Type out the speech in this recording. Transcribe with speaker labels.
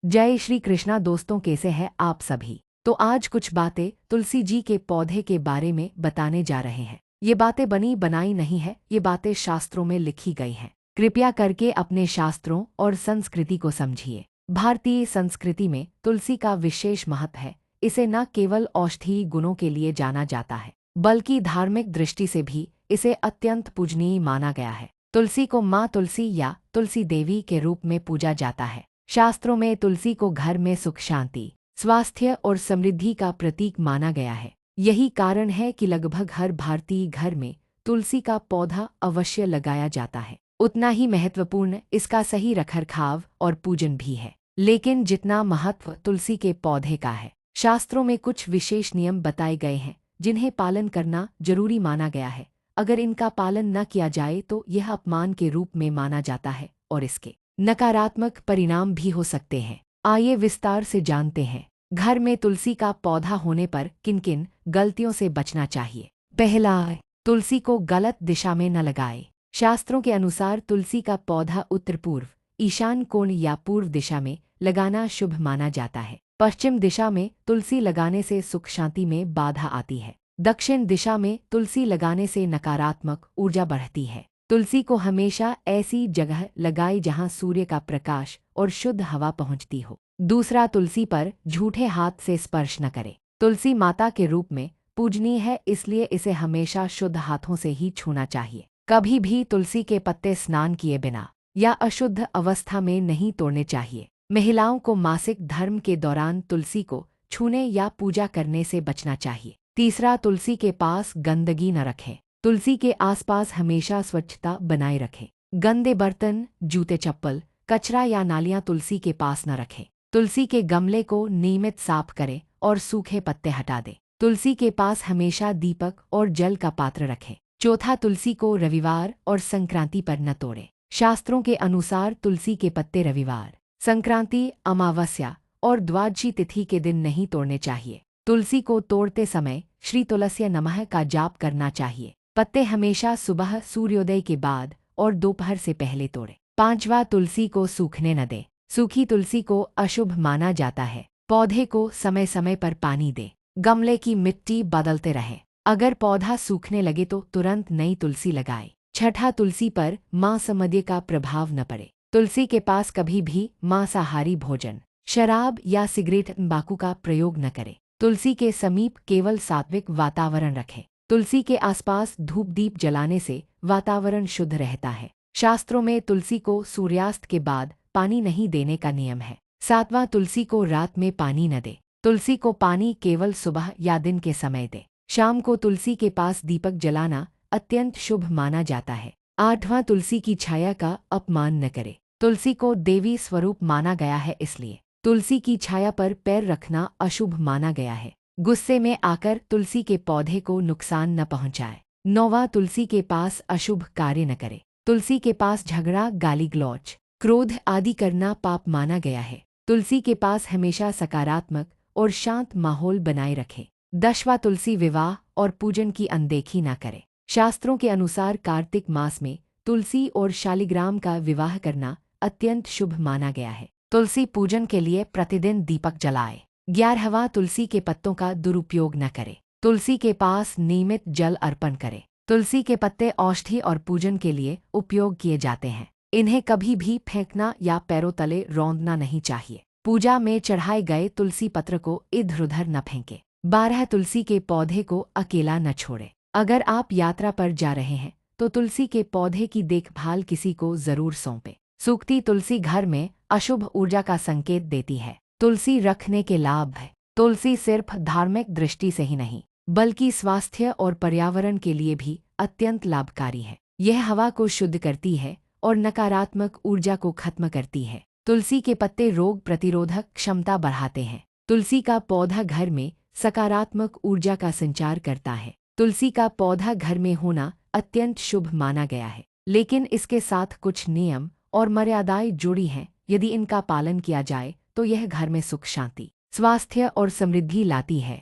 Speaker 1: जय श्री कृष्णा दोस्तों, कैसे हैं आप सभी। तो आज कुछ बातें तुलसी जी के पौधे के बारे में बताने जा रहे हैं। ये बातें बनी बनाई नहीं है, ये बातें शास्त्रों में लिखी गई हैं। कृपया करके अपने शास्त्रों और संस्कृति को समझिए। भारतीय संस्कृति में तुलसी का विशेष महत्व है। इसे न केवल औषधीय गुणों के लिए जाना जाता है, बल्कि धार्मिक दृष्टि से भी इसे अत्यंत पूजनीय माना गया है। तुलसी को माँ तुलसी या तुलसी देवी के रूप में पूजा जाता है। शास्त्रों में तुलसी को घर में सुख शांति, स्वास्थ्य और समृद्धि का प्रतीक माना गया है। यही कारण है कि लगभग हर भारतीय घर में तुलसी का पौधा अवश्य लगाया जाता है। उतना ही महत्वपूर्ण इसका सही रखरखाव और पूजन भी है। लेकिन जितना महत्व तुलसी के पौधे का है, शास्त्रों में कुछ विशेष नियम बताए गए हैं जिन्हें पालन करना जरूरी माना गया है। अगर इनका पालन न किया जाए तो यह अपमान के रूप में माना जाता है और इसके नकारात्मक परिणाम भी हो सकते हैं। आइए विस्तार से जानते हैं। घर में तुलसी का पौधा होने पर किन किन गलतियों से बचना चाहिए। पहला, तुलसी को गलत दिशा में न लगाए। शास्त्रों के अनुसार तुलसी का पौधा उत्तर पूर्व, ईशान कोण या पूर्व दिशा में लगाना शुभ माना जाता है। पश्चिम दिशा में तुलसी लगाने से सुख शांति में बाधा आती है। दक्षिण दिशा में तुलसी लगाने से नकारात्मक ऊर्जा बढ़ती है। तुलसी को हमेशा ऐसी जगह लगाए जहां सूर्य का प्रकाश और शुद्ध हवा पहुंचती हो। दूसरा, तुलसी पर झूठे हाथ से स्पर्श न करें। तुलसी माता के रूप में पूजनीय है, इसलिए इसे हमेशा शुद्ध हाथों से ही छूना चाहिए। कभी भी तुलसी के पत्ते स्नान किए बिना या अशुद्ध अवस्था में नहीं तोड़ने चाहिए। महिलाओं को मासिक धर्म के दौरान तुलसी को छूने या पूजा करने से बचना चाहिए। तीसरा, तुलसी के पास गंदगी न रखें। तुलसी के आसपास हमेशा स्वच्छता बनाए रखें। गंदे बर्तन, जूते, चप्पल, कचरा या नालियां तुलसी के पास न रखें। तुलसी के गमले को नियमित साफ करें और सूखे पत्ते हटा दें। तुलसी के पास हमेशा दीपक और जल का पात्र रखें। चौथा, तुलसी को रविवार और संक्रांति पर न तोड़ें। शास्त्रों के अनुसार तुलसी के पत्ते रविवार, संक्रांति, अमावस्या और द्वादशी तिथि के दिन नहीं तोड़ने चाहिए। तुलसी को तोड़ते समय श्री तुलस्य नमः का जाप करना चाहिए। पत्ते हमेशा सुबह सूर्योदय के बाद और दोपहर से पहले तोड़ें। पांचवा, तुलसी को सूखने न दें। सूखी तुलसी को अशुभ माना जाता है। पौधे को समय समय पर पानी दें। गमले की मिट्टी बदलते रहें। अगर पौधा सूखने लगे तो तुरंत नई तुलसी लगाएं। छठा, तुलसी पर मांस का प्रभाव न पड़े। तुलसी के पास कभी भी मांसाहारी भोजन, शराब या सिगरेट, तंबाकू का प्रयोग न करें। तुलसी के समीप केवल सात्विक वातावरण रखें। तुलसी के आसपास धूप दीप जलाने से वातावरण शुद्ध रहता है। शास्त्रों में तुलसी को सूर्यास्त के बाद पानी नहीं देने का नियम है। सातवां, तुलसी को रात में पानी न दे। तुलसी को पानी केवल सुबह या दिन के समय दे। शाम को तुलसी के पास दीपक जलाना अत्यंत शुभ माना जाता है। आठवां, तुलसी की छाया का अपमान न करे। तुलसी को देवी स्वरूप माना गया है, इसलिए तुलसी की छाया पर पैर रखना अशुभ माना गया है। गुस्से में आकर तुलसी के पौधे को नुकसान न पहुंचाए। नौवां, तुलसी के पास अशुभ कार्य न करे। तुलसी के पास झगड़ा, गाली गलौज, क्रोध आदि करना पाप माना गया है। तुलसी के पास हमेशा सकारात्मक और शांत माहौल बनाए रखें। 10वां, तुलसी विवाह और पूजन की अनदेखी न करे। शास्त्रों के अनुसार कार्तिक मास में तुलसी और शालिग्राम का विवाह करना अत्यंत शुभ माना गया है। तुलसी पूजन के लिए प्रतिदिन दीपक जलाए। 11वां, तुलसी के पत्तों का दुरुपयोग न करे। तुलसी के पास नियमित जल अर्पण करें। तुलसी के पत्ते औषधि और पूजन के लिए उपयोग किए जाते हैं। इन्हें कभी भी फेंकना या पैरों तले रौंदना नहीं चाहिए। पूजा में चढ़ाए गए तुलसी पत्र को इधर उधर न फेंके। 12, तुलसी के पौधे को अकेला न छोड़े। अगर आप यात्रा पर जा रहे हैं तो तुलसी के पौधे की देखभाल किसी को जरूर सौंपे। सूखती तुलसी घर में अशुभ ऊर्जा का संकेत देती है। तुलसी रखने के लाभ है। तुलसी सिर्फ धार्मिक दृष्टि से ही नहीं, बल्कि स्वास्थ्य और पर्यावरण के लिए भी अत्यंत लाभकारी है। यह हवा को शुद्ध करती है और नकारात्मक ऊर्जा को खत्म करती है। तुलसी के पत्ते रोग प्रतिरोधक क्षमता बढ़ाते हैं। तुलसी का पौधा घर में सकारात्मक ऊर्जा का संचार करता है। तुलसी का पौधा घर में होना अत्यंत शुभ माना गया है, लेकिन इसके साथ कुछ नियम और मर्यादाएं जुड़ी हैं। यदि इनका पालन किया जाए तो यह घर में सुख शांति, स्वास्थ्य और समृद्धि लाती है।